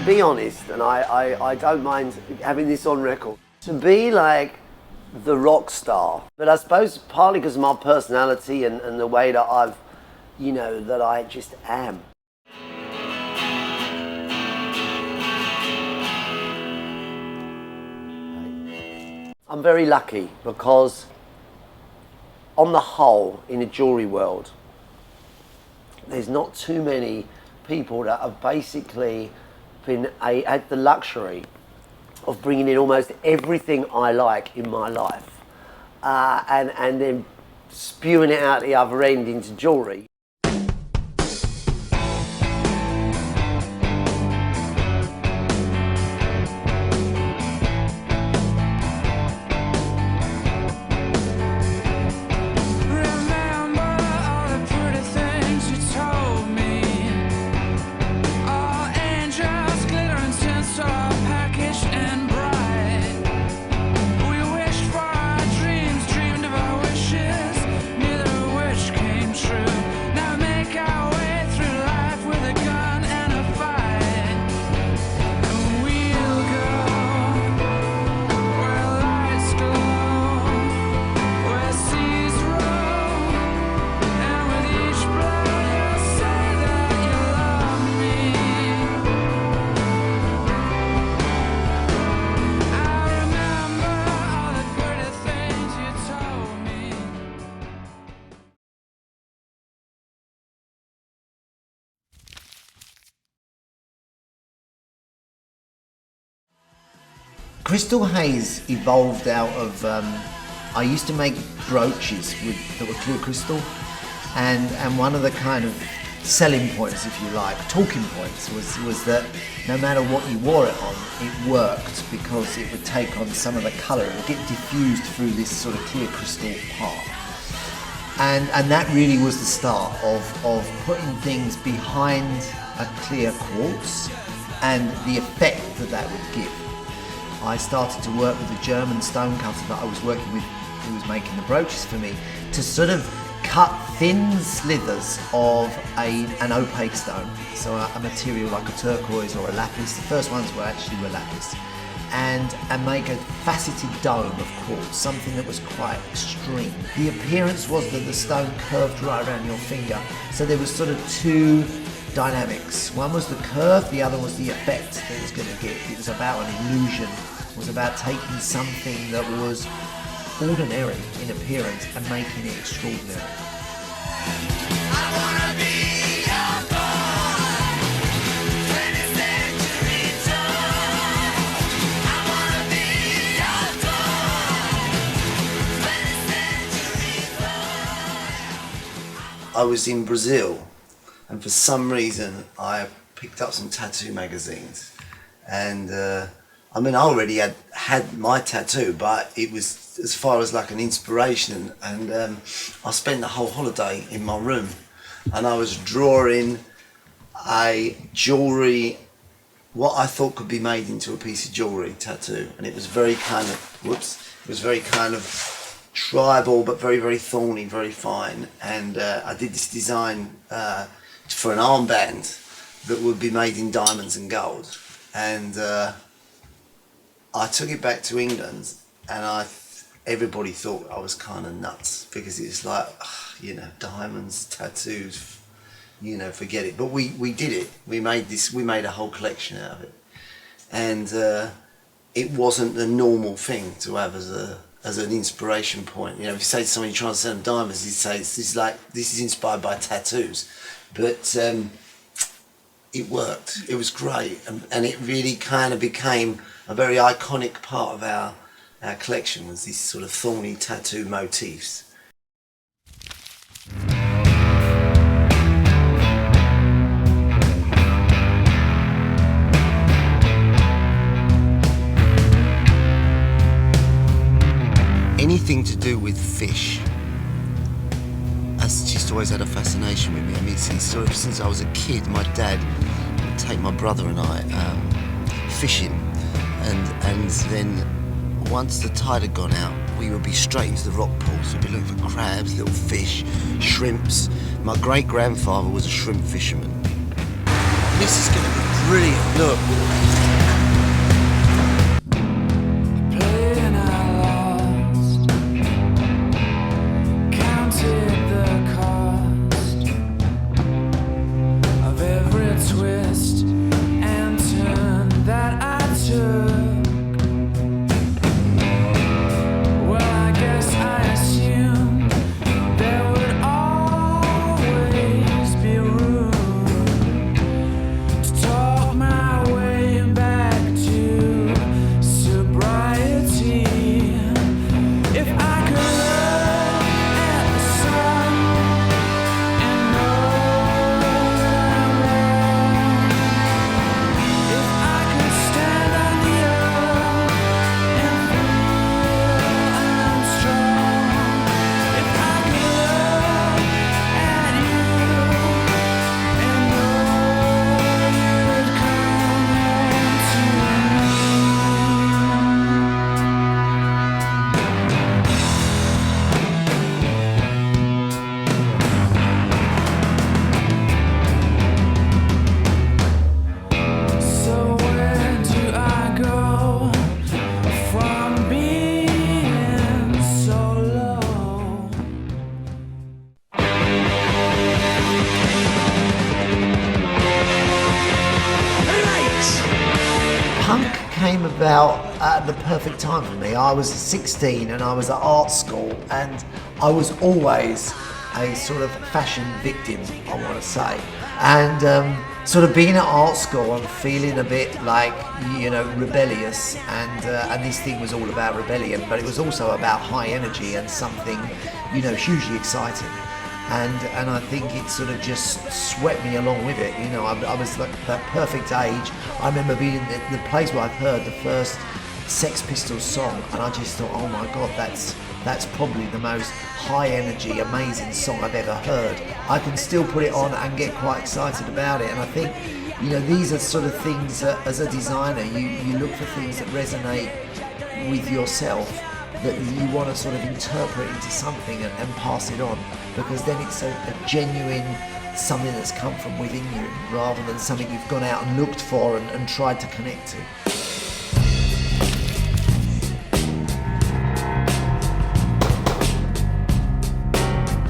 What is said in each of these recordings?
be honest, and I don't mind having this on record, to be like the rock star, but I suppose partly because of my personality and the way that I've, that I just am. I'm very lucky because on the whole, in the jewellery world, there's not too many people that have basically had the luxury of bringing in almost everything I like in my life and then spewing it out the other end into jewellery. Crystal haze evolved out of, I used to make brooches that were clear crystal, and one of the kind of selling points, if you like, talking points, was that no matter what you wore it on, it worked because it would take on some of the colour, it would get diffused through this sort of clear crystal part. And that really was the start of putting things behind a clear quartz and the effect that would give. I started to work with a German stonecutter that I was working with, who was making the brooches for me, to sort of cut thin slithers of an opaque stone, so a material like a turquoise or a lapis. The first ones were lapis, and make a faceted dome of quartz, something that was quite extreme. The appearance was that the stone curved right around your finger, so there was sort of two dynamics. One was the curve, the other was the effect that it was going to give. It was about an illusion. It was about taking something that was ordinary in appearance and making it extraordinary. I was in Brazil, and for some reason I picked up some tattoo magazines, and I already had my tattoo, but it was as far as like an inspiration, and I spent the whole holiday in my room, and I was drawing a jewellery, what I thought could be made into a piece of jewellery tattoo, and it was very kind of tribal, but very, very thorny, very fine. And I did this design for an armband that would be made in diamonds and gold. And I took it back to England, and everybody thought I was kind of nuts, because it's like, diamonds, tattoos, forget it. But we did it. We made a whole collection out of it. And it wasn't the normal thing to have as an inspiration point. If you say to someone you're trying to sell them diamonds, you'd say this is inspired by tattoos. But it worked. It was great, and it really kind of became a very iconic part of our collection, was these sort of thorny tattoo motifs. Anything to do with fish has just always had a fascination with me. It's sort of since I was a kid, my dad would take my brother and I fishing, and then once the tide had gone out, we would be straight into the rock pools. We'd be looking for crabs, little fish, shrimps. My great-grandfather was a shrimp fisherman. This is going to be brilliant. Look. Punk came about at the perfect time for me. I was 16 and I was at art school, and I was always a sort of fashion victim, I want to say. And sort of being at art school and feeling a bit like, you know, rebellious, and this thing was all about rebellion, but it was also about high energy and something, you know, hugely exciting. And I think it sort of just swept me along with it. You know, I was like that perfect age. I remember being in the place where I'd heard the first Sex Pistols song, and I just thought, oh my God, that's probably the most high energy, amazing song I've ever heard. I can still put it on and get quite excited about it. And I think, you know, these are sort of things that, as a designer, you look for things that resonate with yourself, that you want to sort of interpret into something and pass it on, because then it's a genuine something that's come from within you, rather than something you've gone out and looked for and tried to connect to.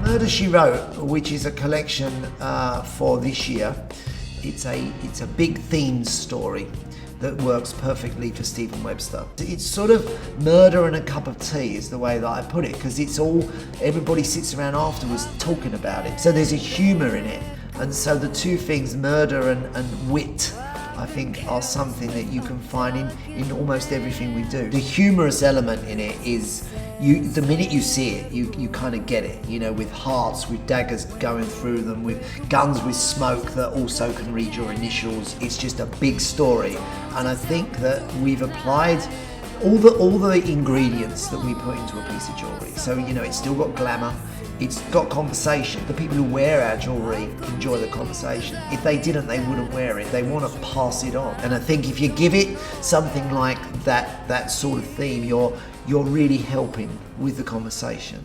Murder, She Wrote, which is a collection for this year, it's a big themed story that works perfectly for Stephen Webster. It's sort of murder and a cup of tea is the way that I put it, because it's all, everybody sits around afterwards talking about it. So there's a humour in it. And so the two things, murder and wit, I think are something that you can find in almost everything we do. The humorous element in it is, the minute you see it, you kind of get it, you know, with hearts, with daggers going through them, with guns with smoke that also can read your initials. It's just a big story. And I think that we've applied all the ingredients that we put into a piece of jewellery. So, you know, it's still got glamour, it's got conversation. The people who wear our jewellery enjoy the conversation. If they didn't, they wouldn't wear it. They want to pass it on. And I think if you give it something like that sort of theme, you're really helping with the conversation.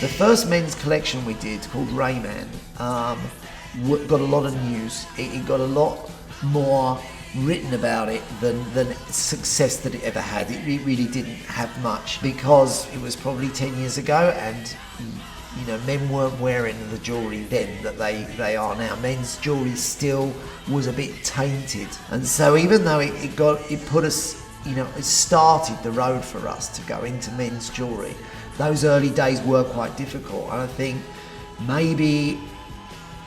The first men's collection we did, called Rayman, got a lot of news. It got a lot more written about it than success that it ever had. It really didn't have much, because it was probably 10 years ago, and you know, men weren't wearing the jewellery then that they are now. Men's jewellery still was a bit tainted, and so even though it put us, you know, it started the road for us to go into men's jewellery, those early days were quite difficult. And I think maybe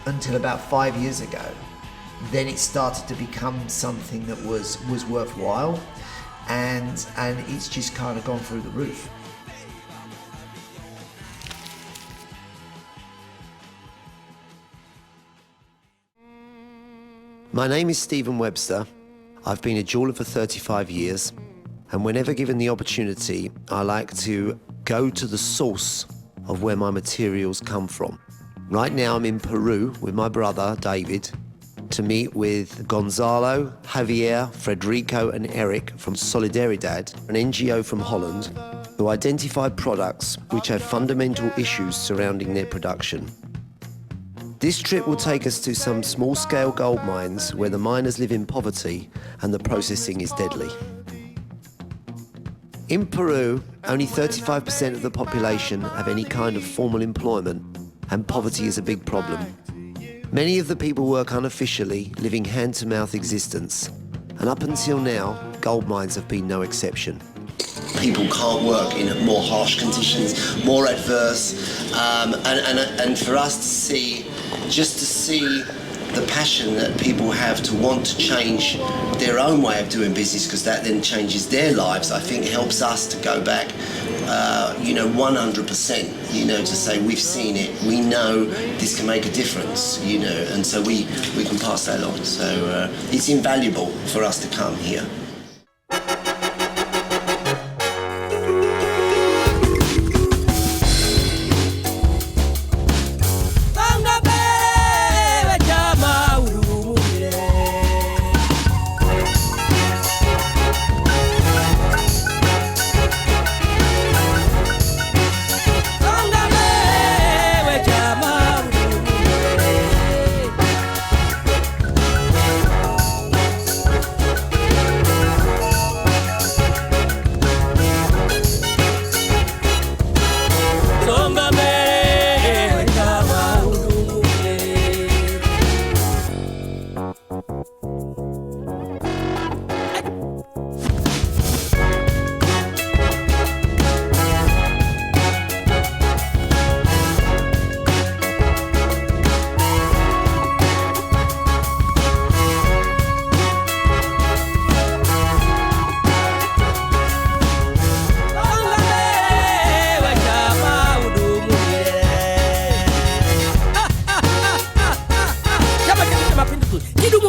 until about 5 years ago, then it started to become something that was worthwhile, and it's just kind of gone through the roof. My name is Stephen Webster. I've been a jeweller for 35 years, and whenever given the opportunity, I like to go to the source of where my materials come from. Right now I'm in Peru with my brother David to meet with Gonzalo, Javier, Federico and Eric from Solidaridad, an NGO from Holland, to identify products which have fundamental issues surrounding their production. This trip will take us to some small-scale gold mines where the miners live in poverty and the processing is deadly. In Peru, only 35% of the population have any kind of formal employment, and poverty is a big problem. Many of the people work unofficially, living hand-to-mouth existence, and up until now, gold mines have been no exception. People can't work in more harsh conditions, more adverse, and for us to see, just to see the passion that people have to want to change their own way of doing business, because that then changes their lives, I think helps us to go back, 100%, to say we've seen it, we know this can make a difference, and so we can pass that on. So it's invaluable for us to come here.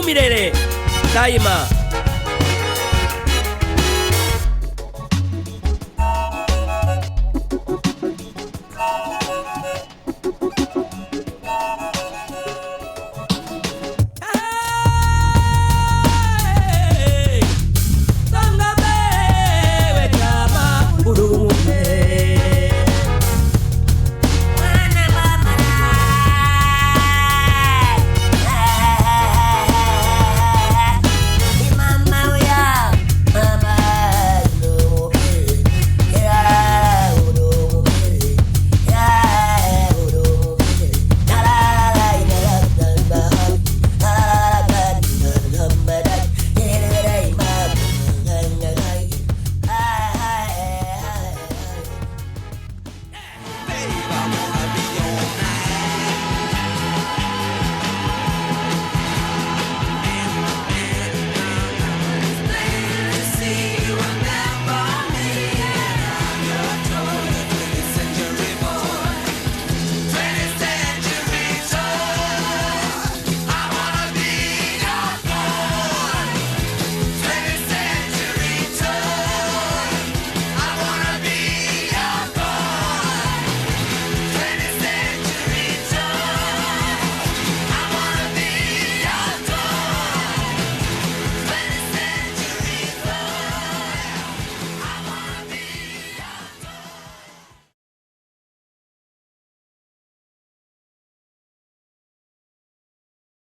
milele daima.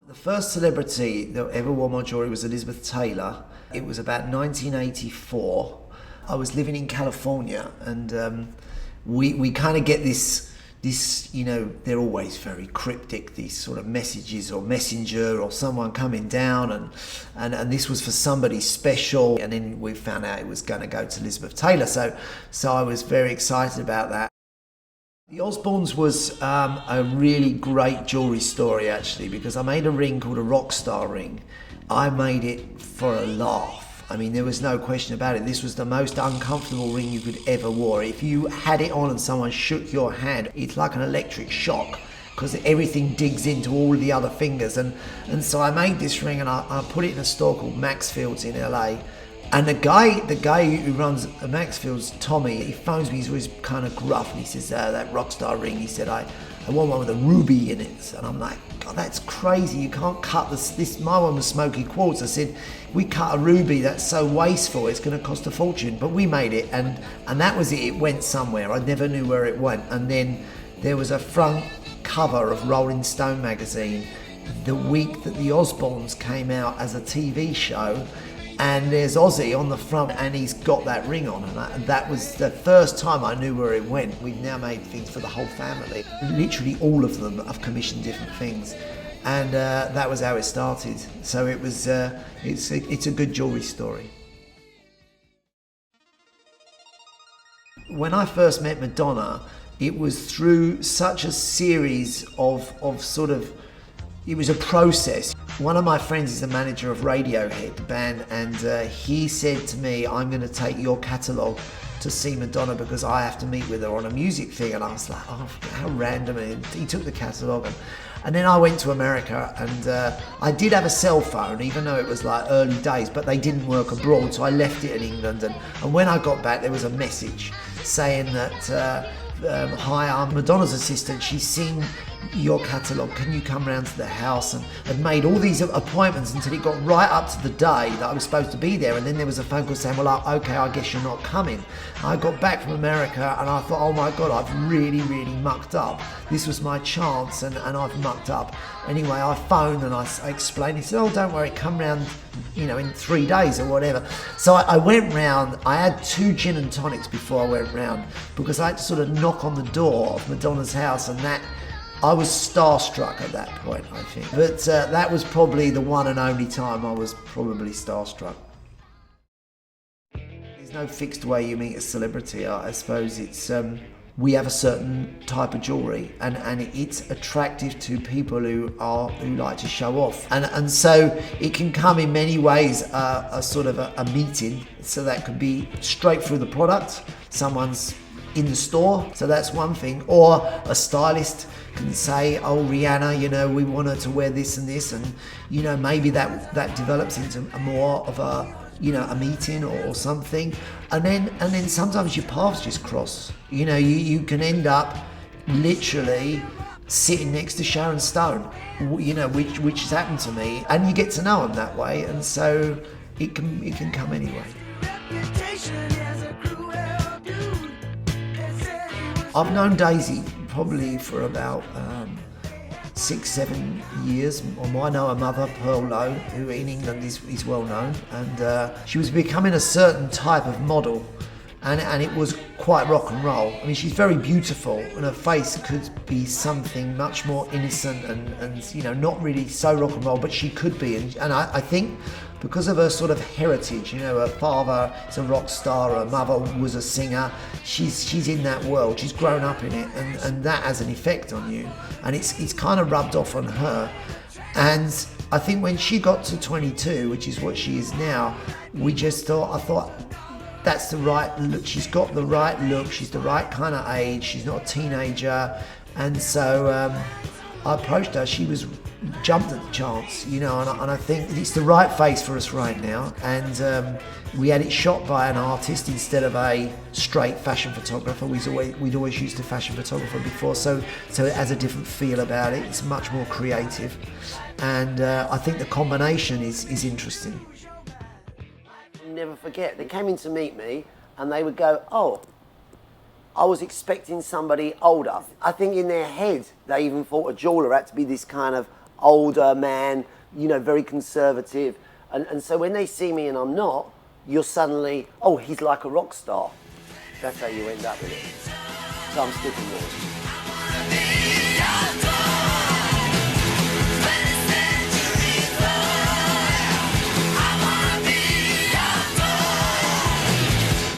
The first celebrity that ever wore my jewellery was Elizabeth Taylor. It was about 1984. I was living in California, and we kind of get this, they're always very cryptic, these sort of messages or messenger or someone coming down, and this was for somebody special, and then we found out it was going to go to Elizabeth Taylor, so I was very excited about that. The Osbournes was a really great jewellery story, actually, because I made a ring called a Rockstar ring. I made it for a laugh. I mean, there was no question about it. This was the most uncomfortable ring you could ever wear. If you had it on and someone shook your hand, it's like an electric shock, because everything digs into all the other fingers. And so I made this ring, and I put it in a store called Maxfield's in LA. And the guy who runs Maxfield's, Tommy, he phones me, he's always kind of gruff, and he says, that Rockstar ring, he said, I I want one with a ruby in it. And I'm like, God, that's crazy. You can't cut this. My one was smoky quartz. I said, we cut a ruby, that's so wasteful, it's going to cost a fortune. But we made it, and that was it. It went somewhere. I never knew where it went. And then there was a front cover of Rolling Stone magazine the week that the Osbournes came out as a TV show, and there's Ozzy on the front, and he's got that ring on, and that was the first time I knew where it went. We've now made things for the whole family. Literally all of them have commissioned different things, and that was how it started. So it was, it's a good jewellery story. When I first met Madonna, it was through such a series of sort of, it was a process. One of my friends is the manager of Radiohead, the band, and he said to me, I'm going to take your catalogue to see Madonna because I have to meet with her on a music thing. And I was like, oh, how random. And he took the catalogue. And then I went to America, and I did have a cell phone, even though it was like early days, but they didn't work abroad, so I left it in England. And when I got back, there was a message saying that, hi, I'm Madonna's assistant. She's seen your catalogue. Can you come round to the house? And made all these appointments until it got right up to the day that I was supposed to be there. And then there was a phone call saying, well, okay, I guess you're not coming. I got back from America and I thought, oh my God, I've really, really mucked up. This was my chance, and I've mucked up. Anyway, I phoned and I explained. He said, oh, don't worry, come round, in 3 days or whatever. So I went round. I had 2 gin and tonics before I went round because I had to sort of knock on the door of Madonna's house, and that, I was starstruck at that point, I think. But that was probably the one and only time I was probably starstruck. There's no fixed way you meet a celebrity. I suppose it's, we have a certain type of jewellery, and it's attractive to people who like to show off. And so it can come in many ways, a sort of a meeting. So that could be straight through the product. Someone's in the store, so that's one thing. Or a stylist can say, oh, Rihanna, we want her to wear this and this, and maybe that develops into more of a meeting or something, and then sometimes your paths just cross. You can end up literally sitting next to Sharon Stone, which has happened to me, and you get to know them that way, and so it can come anyway. I've known Daisy probably for about 6-7 years or more. I know her mother, Pearl Lowe, who in England is well known, and she was becoming a certain type of model, and it was quite rock and roll. I mean, she's very beautiful, and her face could be something much more innocent and not really so rock and roll, but she could be, and I think because of her sort of heritage, her father is a rock star, her mother was a singer, she's in that world, she's grown up in it, and that has an effect on you, and it's kind of rubbed off on her. And I think when she got to 22, which is what she is now, I thought that's the right look, she's got the right look, she's the right kind of age, she's not a teenager, and so I approached her. She jumped at the chance, and I think it's the right face for us right now. And we had it shot by an artist instead of a straight fashion photographer. We'd always used a fashion photographer before, so it has a different feel about it. It's much more creative, and I think the combination is interesting. Never forget, they came in to meet me, and they would go, oh, I was expecting somebody older. I think in their head, they even thought a jeweller had to be this kind of older man, very conservative. And so when they see me and I'm not, you're suddenly, oh, he's like a rock star. That's how you end up with it. So I'm sticking with it.